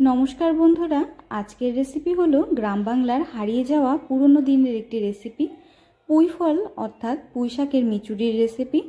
नमस्कार बंधुरा आजकेर रेसिपि हलो ग्राम बांगलार हारिए जावा पुरोनो दिनेर एकटी रेसिपि पुई फल अर्थात पुई शाकेर मिचुड़िर रेसिपि।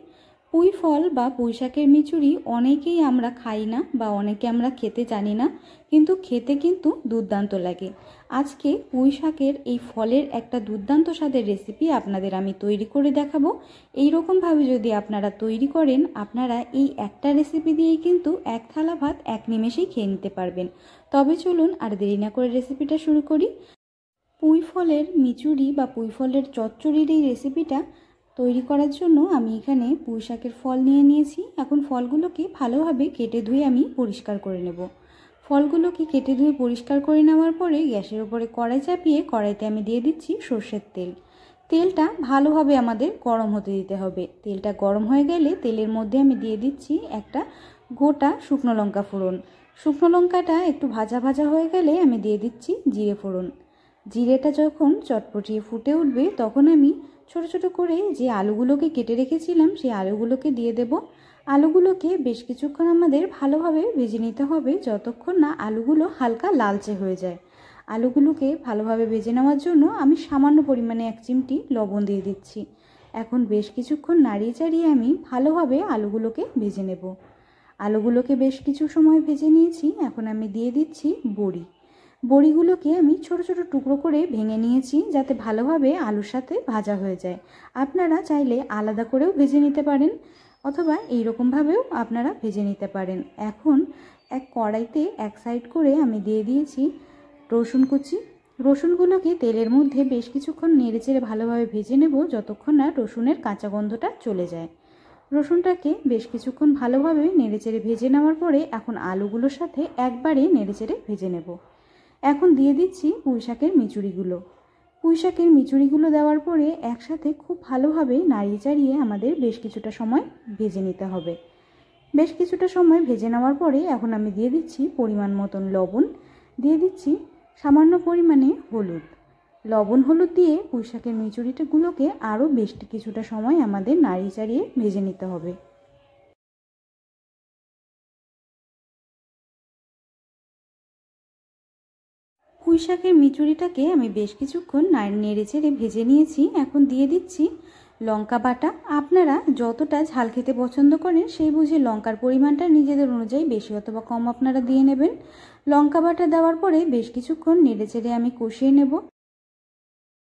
पुई फल बा पुई शाकेर मिचुड़ि अनेकेई आमरा खाई ना बा अनेके आमरा खेते जानी ना, किन्तु खेते किन्तु दुर्दान्त लागे। आजके पुई शाकेर एई फलेर एकटा दुर्दान्त स्वादेर रेसिपि आपनादेर आमि तैरि करे देखाबो। एई रकम भावे जोदि आपनारा तैरि करेन आपनारा एई एकटा रेसिपि दिएई किन्तु एक थाला भात एक निमेषेई खेये निते पारबेन। तबे चलुन आर देरी ना करे रेसिपिटा शुरू करी। पुई फलेर मिचुड़ि बा पुई फलेर चच्चड़िर एई रेसिपिटा तैरि करार जोन्नो आमि एखाने पुई शाकेर फल निये नियेछि। एखन फलगुलोके भालोभाबे केटे धुए आमि परिष्कार करे नेब। फलगुलोके केटे धुए परिष्कार करे नेওয়ার परे ग्यासेर उपरे कड़ाई चापिये कड़ाईते आमि दिये दिচ্ছি সরষের तेल। तेलटा भालोभाबे आमादेर गरम होते दिते होबे। तेलटा गरम हये गेले तेलेर मध्ये आमि दिये दिচ্ছি একটা गोटा शुकनो लंका फोड़न। शुकनो लंकाटा एकटु भाजा भाजा हये गेले आमि दिये दिচ্ছি जिरे फोड़न। जिरेटा जखन चटपटिये फुटे उठबे तखन आमि छोटो छोटो करे जे आलुगुलोके केटे रेखेछिलाम सेई आलुगुलोके दिये देब। आलुगुलोके बेश किछुक्षण आमादेर भालोभाबे भेजे निते होबे যতক্ষণ না आलुगुलो हालका लालचे हये जाय। आलुगुलोके भालोभाबे भेजे नेওয়ার জন্য आमि सामान्य परिमाणे एक चिमटी लवण दिये दिচ্ছি। এখন বেশ কিছুক্ষণ নাড়িয়ে চাড়িয়ে আমি ভালোভাবে আলুগুলোকে ভেজে নেব। আলুগুলোকে বেশ কিছু সময় ভেজে নিয়েছি। এখন আমি দিয়ে দিচ্ছি বড়ি। বড়িগুলোকে আমি ছোট ছোট টুকরো করে ভেঙে নিয়েছি যাতে ভালোভাবে আলুর সাথে ভাজা হয়ে যায়। আপনারা চাইলে আলাদা করেও ভেজে নিতে পারেন অথবা এই রকম ভাবেও আপনারা ভেজে নিতে পারেন। এখন এক কড়াইতে এক সাইড করে আমি দিয়ে দিয়েছি রসুন কুচি। রসুনগুলোকে তেলের মধ্যে বেশ কিছুক্ষণ নেড়েচেড়ে ভালোভাবে ভেজে নেব যতক্ষণ না রসুনের কাঁচা গন্ধটা চলে যায়। রসুনটাকে বেশ কিছুক্ষণ ভালোভাবে নেড়েচেড়ে ভেজে নেওয়ার পরে এখন আলুগুলোর সাথে একবারে নেড়েচেড়ে ভেজে নেব। এখন দিয়ে দিচ্ছি পুঁই শাকের মিচুড়িগুলো। পুঁই শাকের মিচুড়িগুলো দেওয়ার পরে একসাথে খুব ভালোভাবে নাড়িয়ে চাড়িয়ে আমাদের বেশ কিছুটা সময় ভেজে নিতে হবে। বেশ কিছুটা সময় ভেজে নেওয়ার পরে এখন আমি দিয়ে দিচ্ছি পরিমাণ মতন লবণ, দিয়ে দিচ্ছি সামান্য পরিমাণে হলুদ। লবণ হলুদ দিয়ে পুঁই শাকের মিচুড়িগুলোকে আরও বেশ কিছুটা সময় আমাদের নাড়িয়ে চাড়িয়ে ভেজে নিতে হবে। পুঁই শাকের মিচুড়িটাকে আমি বেশ কিছুক্ষণ নেড়ে চেড়ে ভেজে নিয়েছি। এখন দিয়ে দিচ্ছি লঙ্কা বাটা। আপনারা যতটা ঝাল খেতে পছন্দ করেন সেই বুঝে লঙ্কার পরিমাণটা নিজেদের অনুযায়ী বেশি অথবা কম আপনারা দিয়ে নেবেন। লঙ্কা বাটা দেওয়ার পরে বেশ কিছুক্ষণ নেড়ে চেড়ে আমি কষিয়ে নেব।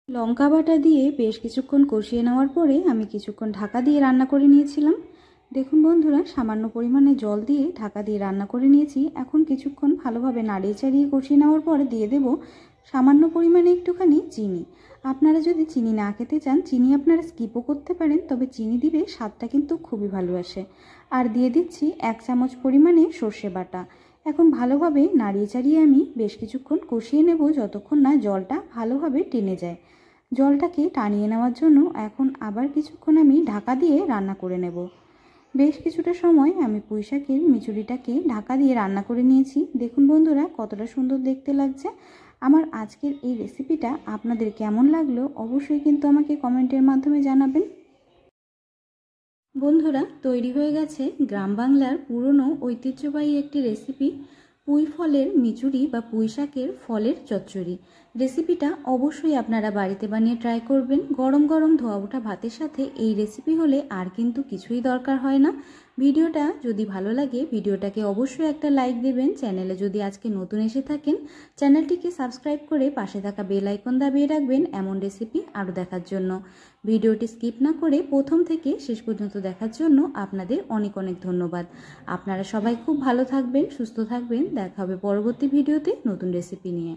লঙ্কা বাটা দিয়ে বেশ কিছুক্ষণ কষিয়ে নেওয়ার পরে আমি কিছুক্ষণ ঢাকা দিয়ে রান্না করে নিয়েছিলাম। দেখুন বন্ধুরা সামান্য পরিমাণে জল দিয়ে ঢাকা দিয়ে রান্না করে নিয়েছি। এখন কিছুক্ষণ ভালোভাবে নাড়িয়ে চাড়িয়ে কষিয়ে নেওয়ার পরে দিয়ে দেব সামান্য পরিমাণে একটুখানি চিনি। আপনারা যদি চিনি না খেতে চান চিনি আপনারা স্কিপও করতে পারেন, তবে চিনি দিলে স্বাদটা কিন্তু খুবই ভালো আসে। আর দিয়ে দিচ্ছি 1 চামচ পরিমাণে সর্ষে বাটা। এখন ভালোভাবে নাড়িয়ে চাড়িয়ে আমি বেশ কিছুক্ষণ কষিয়ে নেব যতক্ষণ না জলটা ভালোভাবে টেনে যায়। জলটাকে টানিয়ে নেওয়ার জন্য এখন আবার কিছুক্ষণ আমি ঢাকা দিয়ে রান্না করে নেব। বেশ কিছুটা সময় আমি পুঁই শাকের মিচুড়িটাকে ঢাকা দিয়ে রান্না করে নিয়েছি। দেখুন বন্ধুরা কতটা সুন্দর দেখতে লাগছে। আমার আজকের এই রেসিপিটা আপনাদের কেমন লাগলো অবশ্যই কিন্তু আমাকে কমেন্টের মাধ্যমে জানাবেন। বন্ধুরা তৈরি হয়ে গেছে গ্রাম বাংলার পুরনো ঐতিহ্যবাহী একটি রেসিপি পুঁই ফলের মিচুড়ি বা পুঁই শাকের ফলের চচ্চড়ি। রেসিপিটা অবশ্যই আপনারা বাড়িতে বানিয়ে ট্রাই করবেন। গরম গরম ধোয়া ওঠা ভাতের সাথে এই রেসিপি হলে আর কিন্তু কিছুই দরকার হয় না। ভিডিওটা যদি ভালো লাগে ভিডিওটাকে অবশ্যই একটা লাইক দেবেন। চ্যানেলে যদি আজকে নতুন এসে থাকেন চ্যানেলটিকে সাবস্ক্রাইব করে পাশে থাকা বেল আইকন দাবিয়ে রাখবেন এমন রেসিপি আরও দেখার জন্য। ভিডিওটি স্কিপ না করে প্রথম থেকে শেষ পর্যন্ত দেখার জন্য আপনাদের অনেক অনেক ধন্যবাদ। আপনারা সবাই খুব ভালো থাকবেন, সুস্থ থাকবেন। দেখা হবে পরবর্তী ভিডিওতে নতুন রেসিপি নিয়ে।